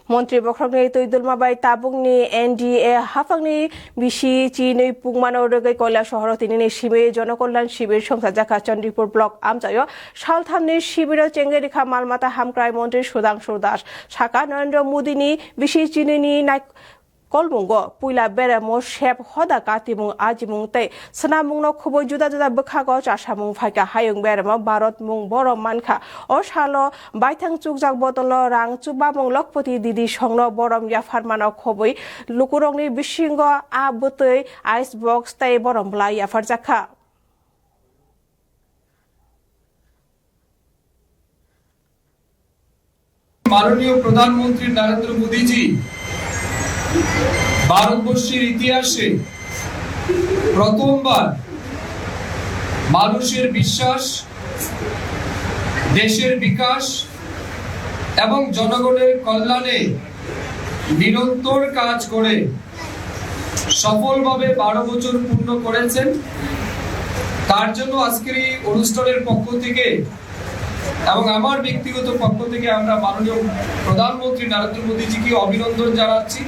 মন্ত্রী বখরংনি তৈদুলমাবাই তাবুংনি এনডিএ হাফাংনি বিশি চিनै পুংমানো রগৈ কয়লা শহর তিনি শিবে জনকল্যাণ শিবির সংসার জাখা চন্দ্রপুর ব্লক আমচায় সালথামনি শিবির চেঙ্গেরিখা মালমাতা হামক্রাই মন্ত্রী সুধাংশু দাস সাকা নরেন্দ্র মোদীনি বিশি চিনैनि কলমুঙ্গ পুইলা বেরামো শেপ হদা কাতিমুং আজিমুং তৈ সনামুংনো খুবই জুদা জুদা বখাগো চাসামুং ফাইকা হায়ুং বেরামো ভারত মুং বড় মানখা ও সালো বাইথাং চুকজাক বতল রাং চুবামুং লখপতি দিদি সংনো বরম ইয়াফারমানো খবই লুকুরংনি বিশিঙ্গ আ বতৈ আইস বক্স তৈ বরম বলা ইয়াফার জাখা মাননীয় প্রধানমন্ত্রী নরেন্দ্র মোদীজি ভারতবর্ষের ইতিহাসে প্রথমবার মানুষের বিশ্বাস, দেশের বিকাশ এবং জনগণের কল্যাণে নিরন্তর কাজ করে সফলভাবে 12 বছর পূর্ণ করেছেন। তার জন্য আজকের এই অনুষ্ঠানের পক্ষ থেকে এবং আমার ব্যক্তিগত পক্ষ থেকে আমরা মাননীয় প্রধানমন্ত্রী নরেন্দ্র মোদীজিকে অভিনন্দন জানাচ্ছি।